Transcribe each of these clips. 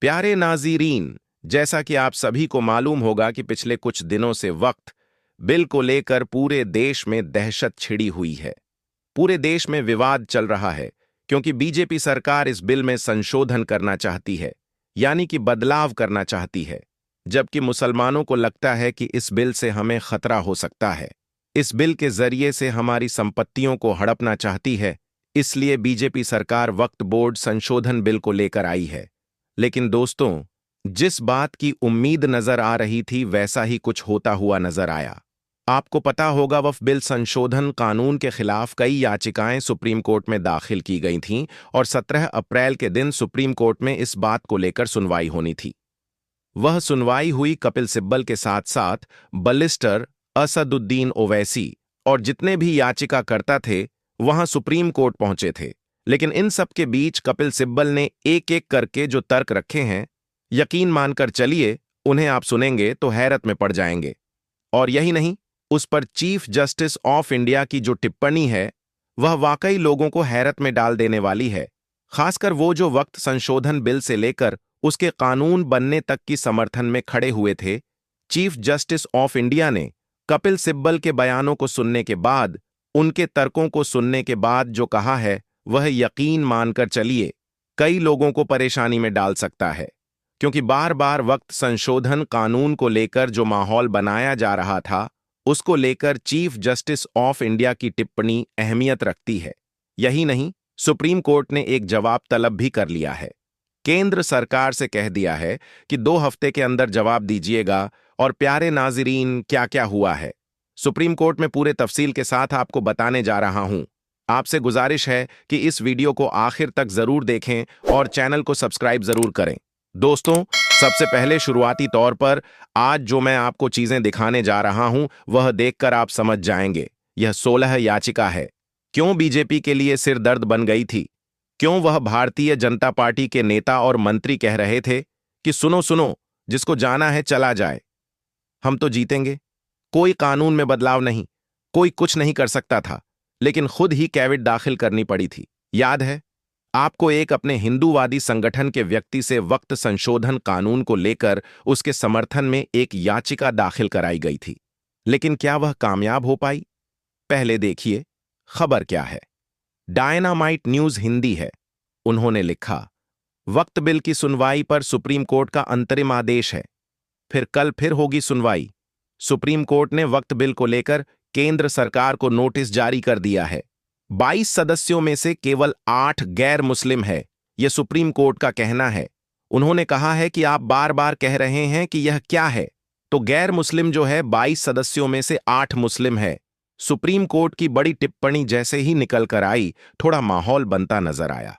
प्यारे नाज़रीन, जैसा कि आप सभी को मालूम होगा कि पिछले कुछ दिनों से वक्त बिल को लेकर पूरे देश में दहशत छिड़ी हुई है। पूरे देश में विवाद चल रहा है क्योंकि बीजेपी सरकार इस बिल में संशोधन करना चाहती है, यानी कि बदलाव करना चाहती है, जबकि मुसलमानों को लगता है कि इस बिल से हमें खतरा हो सकता है। इस बिल के जरिए से हमारी संपत्तियों को हड़पना चाहती है, इसलिए बीजेपी सरकार वक्फ बोर्ड संशोधन बिल को लेकर आई है। लेकिन दोस्तों, जिस बात की उम्मीद नजर आ रही थी वैसा ही कुछ होता हुआ नजर आया। आपको पता होगा वक्फ बिल संशोधन कानून के खिलाफ कई याचिकाएं सुप्रीम कोर्ट में दाखिल की गई थीं और 17 अप्रैल के दिन सुप्रीम कोर्ट में इस बात को लेकर सुनवाई होनी थी। वह सुनवाई हुई कपिल सिब्बल के साथ साथ बैरिस्टर असदुद्दीन ओवैसी और जितने भी याचिकाकर्ता थे वहां सुप्रीम कोर्ट पहुंचे थे। लेकिन इन सब के बीच कपिल सिब्बल ने एक एक करके जो तर्क रखे हैं, यकीन मानकर चलिए, उन्हें आप सुनेंगे तो हैरत में पड़ जाएंगे। और यही नहीं, उस पर चीफ जस्टिस ऑफ इंडिया की जो टिप्पणी है वह वाकई लोगों को हैरत में डाल देने वाली है। खासकर वो जो वक्त संशोधन बिल से लेकर उसके कानून बनने तक की समर्थन में खड़े हुए थे। चीफ जस्टिस ऑफ इंडिया ने कपिल सिब्बल के बयानों को सुनने के बाद, उनके तर्कों को सुनने के बाद जो कहा है वह यकीन मानकर चलिए कई लोगों को परेशानी में डाल सकता है, क्योंकि बार बार वक्त संशोधन कानून को लेकर जो माहौल बनाया जा रहा था उसको लेकर चीफ जस्टिस ऑफ इंडिया की टिप्पणी अहमियत रखती है। यही नहीं, सुप्रीम कोर्ट ने एक जवाब तलब भी कर लिया है। केंद्र सरकार से कह दिया है कि 2 हफ्ते के अंदर जवाब दीजिएगा। और प्यारे नाज़रीन, क्या क्या हुआ है सुप्रीम कोर्ट में पूरे तफसील के साथ आपको बताने जा रहा हूं। आपसे गुजारिश है कि इस वीडियो को आखिर तक जरूर देखें और चैनल को सब्सक्राइब जरूर करें। दोस्तों, सबसे पहले शुरुआती तौर पर आज जो मैं आपको चीजें दिखाने जा रहा हूं वह देखकर आप समझ जाएंगे। यह 16 याचिका है। क्यों बीजेपी के लिए सिर दर्द बन गई थी? क्यों वह भारतीय जनता पार्टी के नेता और मंत्री कह रहे थे कि सुनो सुनो, जिसको जाना है चला जाए, हम तो जीतेंगे, कोई कानून में बदलाव नहीं, कोई कुछ नहीं कर सकता था, लेकिन खुद ही कैविट दाखिल करनी पड़ी थी। याद है आपको, एक अपने हिंदूवादी संगठन के व्यक्ति से वक्त संशोधन कानून को लेकर उसके समर्थन में एक याचिका दाखिल कराई गई थी। लेकिन क्या वह कामयाब हो पाई? पहले देखिए खबर क्या है। डायनामाइट न्यूज हिंदी है। उन्होंने लिखा, वक्त बिल की सुनवाई पर सुप्रीम कोर्ट का अंतरिम आदेश है। फिर कल फिर होगी सुनवाई। सुप्रीम कोर्ट ने वक्त बिल को लेकर केंद्र सरकार को नोटिस जारी कर दिया है। 22 सदस्यों में से केवल 8 गैर मुस्लिम है, यह सुप्रीम कोर्ट का कहना है। उन्होंने कहा है कि आप बार बार कह रहे हैं कि यह क्या है, तो गैर मुस्लिम जो है 22 सदस्यों में से 8 मुस्लिम है। सुप्रीम कोर्ट की बड़ी टिप्पणी जैसे ही निकल कर आई, थोड़ा माहौल बनता नजर आया।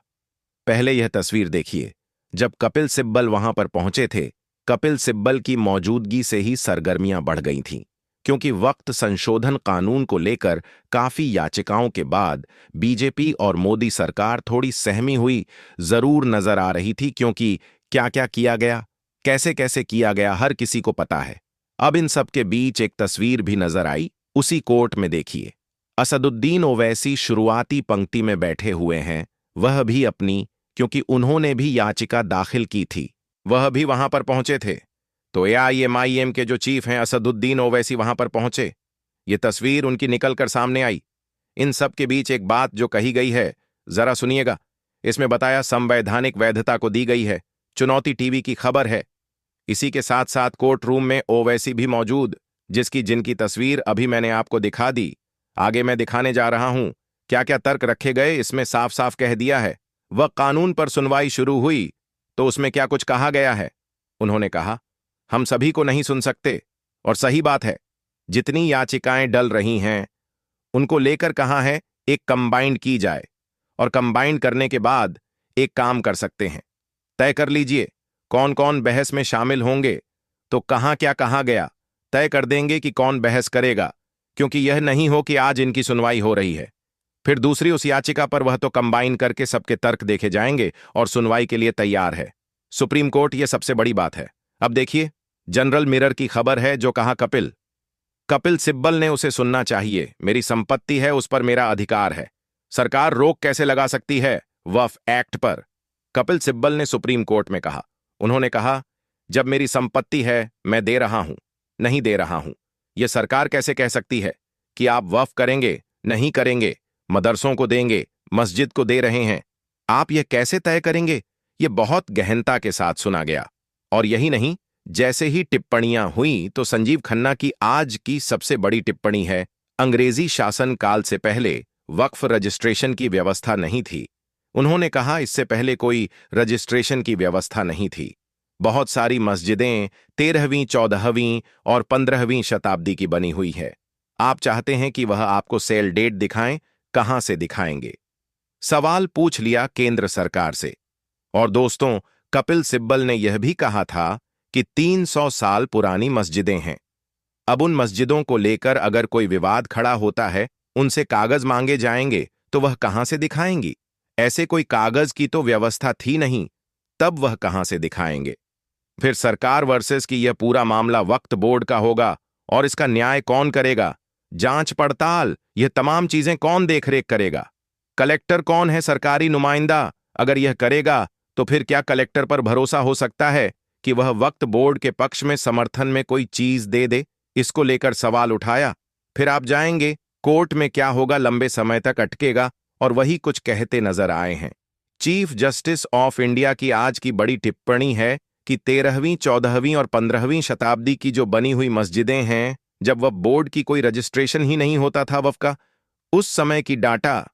पहले यह तस्वीर देखिए। जब कपिल सिब्बल वहां पर पहुंचे थे, कपिल सिब्बल की मौजूदगी से ही सरगर्मियां बढ़ गई थीं, क्योंकि वक्त संशोधन कानून को लेकर काफी याचिकाओं के बाद बीजेपी और मोदी सरकार थोड़ी सहमी हुई जरूर नजर आ रही थी, क्योंकि क्या क्या किया गया, कैसे कैसे किया गया, हर किसी को पता है। अब इन सब के बीच एक तस्वीर भी नजर आई, उसी कोर्ट में देखिए। असदुद्दीन ओवैसी शुरुआती पंक्ति में बैठे हुए हैं, वह भी अपनी, क्योंकि उन्होंने भी याचिका दाखिल की थी, वह भी वहां पर पहुंचे थे। तो एआईएमआईएम के जो चीफ हैं असदुद्दीन ओवैसी वहां पर पहुंचे। ये तस्वीर उनकी निकलकर सामने आई। इन सब के बीच एक बात जो कही गई है, जरा सुनिएगा। इसमें बताया संवैधानिक वैधता को दी गई है। चुनौती टीवी की खबर है। इसी के साथ साथ कोर्ट रूम में ओवैसी भी मौजूद, जिनकी तस्वीर अभी मैंने आपको दिखा दी। आगे मैं दिखाने जा रहा हूं क्या क्या तर्क रखे गए। इसमें साफ साफ कह दिया है, वह कानून पर सुनवाई शुरू हुई तो उसमें क्या कुछ कहा गया है। उन्होंने कहा, हम सभी को नहीं सुन सकते, और सही बात है। जितनी याचिकाएं डल रही हैं उनको लेकर कहा है एक कंबाइंड की जाए, और कंबाइंड करने के बाद एक काम कर सकते हैं, तय कर लीजिए कौन कौन बहस में शामिल होंगे, तो कहां क्या कहा गया तय कर देंगे कि कौन बहस करेगा, क्योंकि यह नहीं हो कि आज इनकी सुनवाई हो रही है, फिर दूसरी उस याचिका पर वह तो कंबाइन करके सबके तर्क देखे जाएंगे और सुनवाई के लिए तैयार है सुप्रीम कोर्ट। यह सबसे बड़ी बात है। अब देखिए, जनरल मिरर की खबर है जो कहा कपिल सिब्बल ने उसे सुनना चाहिए, मेरी संपत्ति है, उस पर मेरा अधिकार है, सरकार रोक कैसे लगा सकती है वक्फ एक्ट पर, कपिल सिब्बल ने सुप्रीम कोर्ट में कहा। उन्होंने कहा, जब मेरी संपत्ति है मैं दे रहा हूं, नहीं दे रहा हूं। यह सरकार कैसे कह सकती है कि आप वक्फ करेंगे, नहीं करेंगे, मदरसों को देंगे, मस्जिद को दे रहे हैं? आप यह कैसे तय करेंगे? यह बहुत गहनता के साथ सुना गया। और यही नहीं, जैसे ही टिप्पणियां हुई तो संजीव खन्ना की आज की सबसे बड़ी टिप्पणी है, अंग्रेजी शासन काल से पहले वक्फ रजिस्ट्रेशन की व्यवस्था नहीं थी। उन्होंने कहा, इससे पहले कोई रजिस्ट्रेशन की व्यवस्था नहीं थी। बहुत सारी मस्जिदें 13वीं, 14वीं और 15वीं शताब्दी की बनी हुई है। आप चाहते हैं कि वह आपको सेल डेट दिखाएं, कहां से दिखाएंगे? सवाल पूछ लिया केंद्र सरकार से। और दोस्तों, कपिल सिब्बल ने यह भी कहा था कि 300 साल पुरानी मस्जिदें हैं। अब उन मस्जिदों को लेकर अगर कोई विवाद खड़ा होता है, उनसे कागज मांगे जाएंगे, तो वह कहां से दिखाएंगी? ऐसे कोई कागज की तो व्यवस्था थी नहीं, तब वह कहां से दिखाएंगे? फिर सरकार वर्सेस कि यह पूरा मामला वक्फ बोर्ड का होगा, और इसका न्याय कौन करेगा? जांच पड़ताल, यह तमाम चीजें कौन देखरेख करेगा? कलेक्टर कौन है सरकारी नुमाइंदा? अगर यह करेगा तो फिर क्या कलेक्टर पर भरोसा हो सकता है कि वह वक्फ बोर्ड के पक्ष में समर्थन में कोई चीज दे दे? इसको लेकर सवाल उठाया। फिर आप जाएंगे कोर्ट में, क्या होगा? लंबे समय तक अटकेगा। और वही कुछ कहते नजर आए हैं। चीफ जस्टिस ऑफ इंडिया की आज की बड़ी टिप्पणी है कि 13वीं, 14वीं और 15वीं शताब्दी की जो बनी हुई मस्जिदें हैं, जब वह बोर्ड की कोई रजिस्ट्रेशन ही नहीं होता था वक्फ का, उस समय की डाटा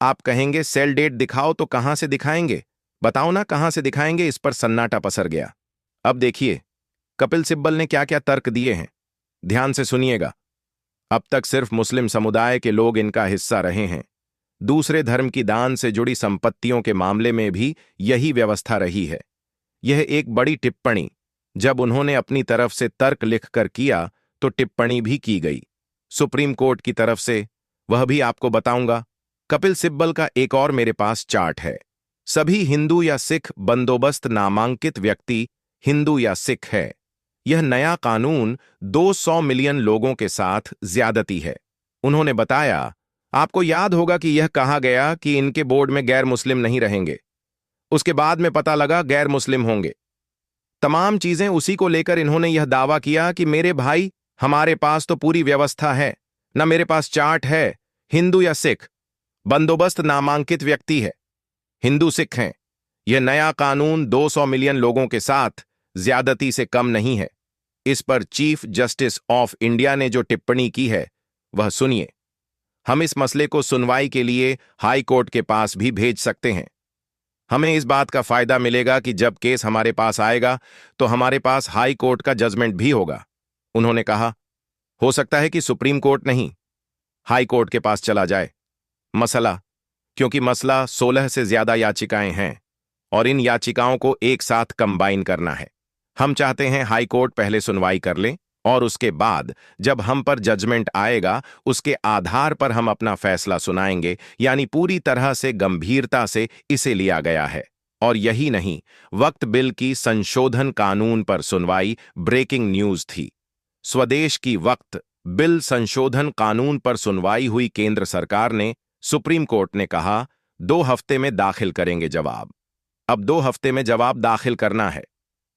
आप कहेंगे सेल डेट दिखाओ, तो कहां से दिखाएंगे? बताओ ना, कहां से दिखाएंगे? इस पर सन्नाटा पसर गया। अब देखिए कपिल सिब्बल ने क्या क्या तर्क दिए हैं, ध्यान से सुनिएगा। अब तक सिर्फ मुस्लिम समुदाय के लोग इनका हिस्सा रहे हैं। दूसरे धर्म की दान से जुड़ी संपत्तियों के मामले में भी यही व्यवस्था रही है। यह एक बड़ी टिप्पणी जब उन्होंने अपनी तरफ से तर्क लिखकर किया, तो टिप्पणी भी की गई सुप्रीम कोर्ट की तरफ से, वह भी आपको बताऊंगा। कपिल सिब्बल का एक और मेरे पास चार्ट है। सभी हिंदू या सिख बंदोबस्त नामांकित व्यक्ति हिंदू या सिख है। यह नया कानून 200 मिलियन लोगों के साथ ज्यादती है। उन्होंने बताया, आपको याद होगा कि यह कहा गया कि इनके बोर्ड में गैर मुस्लिम नहीं रहेंगे। उसके बाद में पता लगा गैर मुस्लिम होंगे। तमाम चीजें उसी को लेकर इन्होंने यह दावा किया कि मेरे भाई, हमारे पास तो पूरी व्यवस्था है, न मेरे पास चार्ट है, हिंदू या सिख बंदोबस्त नामांकित व्यक्ति है, हिंदू सिख हैं। यह नया कानून 200 मिलियन लोगों के साथ ज्यादती से कम नहीं है। इस पर चीफ जस्टिस ऑफ इंडिया ने जो टिप्पणी की है, वह सुनिए। हम इस मसले को सुनवाई के लिए हाई कोर्ट के पास भी भेज सकते हैं। हमें इस बात का फायदा मिलेगा कि जब केस हमारे पास आएगा तो हमारे पास हाई कोर्ट का जजमेंट भी होगा। उन्होंने कहा, हो सकता है कि सुप्रीम कोर्ट नहीं, हाई कोर्ट के पास चला जाए। मसला, क्योंकि मसला 16 से ज्यादा याचिकाएं हैं और इन याचिकाओं को एक साथ कंबाइन करना है। हम चाहते हैं हाई कोर्ट पहले सुनवाई कर ले और उसके बाद जब हम पर जजमेंट आएगा, उसके आधार पर हम अपना फैसला सुनाएंगे। यानी पूरी तरह से गंभीरता से इसे लिया गया है। और यही नहीं, वक्फ बिल की संशोधन कानून पर सुनवाई ब्रेकिंग न्यूज थी। स्वदेश की वक्फ बिल संशोधन कानून पर सुनवाई हुई। केंद्र सरकार ने, सुप्रीम कोर्ट ने कहा 2 हफ्ते में दाखिल करेंगे जवाब। अब 2 हफ्ते में जवाब दाखिल करना है।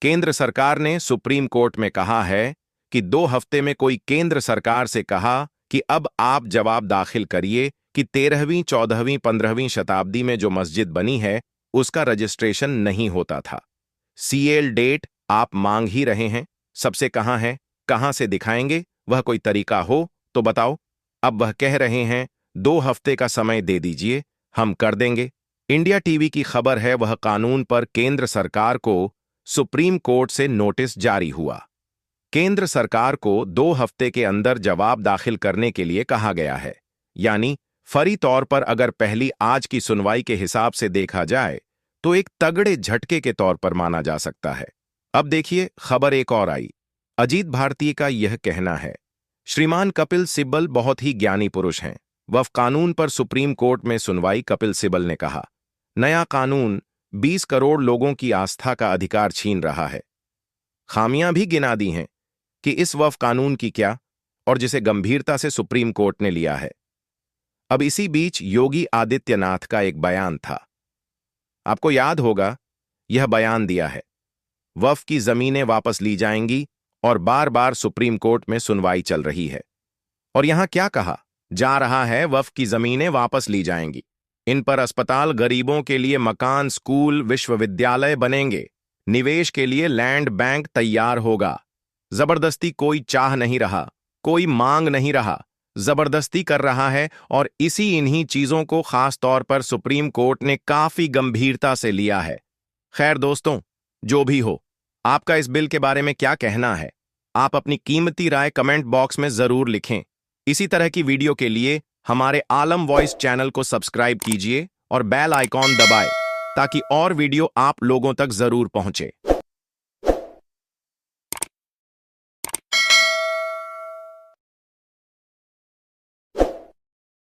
केंद्र सरकार ने सुप्रीम कोर्ट में कहा है कि 2 हफ्ते में कोई केंद्र सरकार से कहा कि अब आप जवाब दाखिल करिए कि 13वीं, 14वीं, 15वीं शताब्दी में जो मस्जिद बनी है उसका रजिस्ट्रेशन नहीं होता था। सीएल डेट आप मांग ही रहे हैं, सबसे कहां है, कहां से दिखाएंगे? वह कोई तरीका हो तो बताओ। अब वह कह रहे हैं 2 हफ्ते का समय दे दीजिए, हम कर देंगे। इंडिया टीवी की खबर है, वह कानून पर केंद्र सरकार को सुप्रीम कोर्ट से नोटिस जारी हुआ। केंद्र सरकार को 2 हफ्ते के अंदर जवाब दाखिल करने के लिए कहा गया है। यानी फरी तौर पर अगर पहली आज की सुनवाई के हिसाब से देखा जाए तो एक तगड़े झटके के तौर पर माना जा सकता है। अब देखिए खबर एक और आई। अजीत भारती का यह कहना है, श्रीमान कपिल सिब्बल बहुत ही ज्ञानी पुरुष हैं। वक्फ कानून पर सुप्रीम कोर्ट में सुनवाई। कपिल सिब्बल ने कहा, नया कानून 20 करोड़ लोगों की आस्था का अधिकार छीन रहा है। खामियां भी गिना दी हैं कि इस वक्फ कानून की क्या, और जिसे गंभीरता से सुप्रीम कोर्ट ने लिया है। अब इसी बीच योगी आदित्यनाथ का एक बयान था। आपको याद होगा, यह बयान दिया है, वक्फ की जमीनें वापस ली जाएंगी और बार बार सुप्रीम कोर्ट में सुनवाई चल रही है। और यहां क्या कहा जा रहा है? वक्फ की जमीनें वापस ली जाएंगी, इन पर अस्पताल, गरीबों के लिए मकान, स्कूल, विश्वविद्यालय बनेंगे, निवेश के लिए लैंड बैंक तैयार होगा। जबरदस्ती कोई चाह नहीं रहा, कोई मांग नहीं रहा, जबरदस्ती कर रहा है। और इन्हीं चीजों को खास तौर पर सुप्रीम कोर्ट ने काफी गंभीरता से लिया है। खैर दोस्तों, जो भी हो, आपका इस बिल के बारे में क्या कहना है? आप अपनी कीमती राय कमेंट बॉक्स में जरूर लिखें। इसी तरह की वीडियो के लिए हमारे आलम वॉइस चैनल को सब्सक्राइब कीजिए और बेल आइकॉन दबाएं ताकि और वीडियो आप लोगों तक जरूर पहुंचे।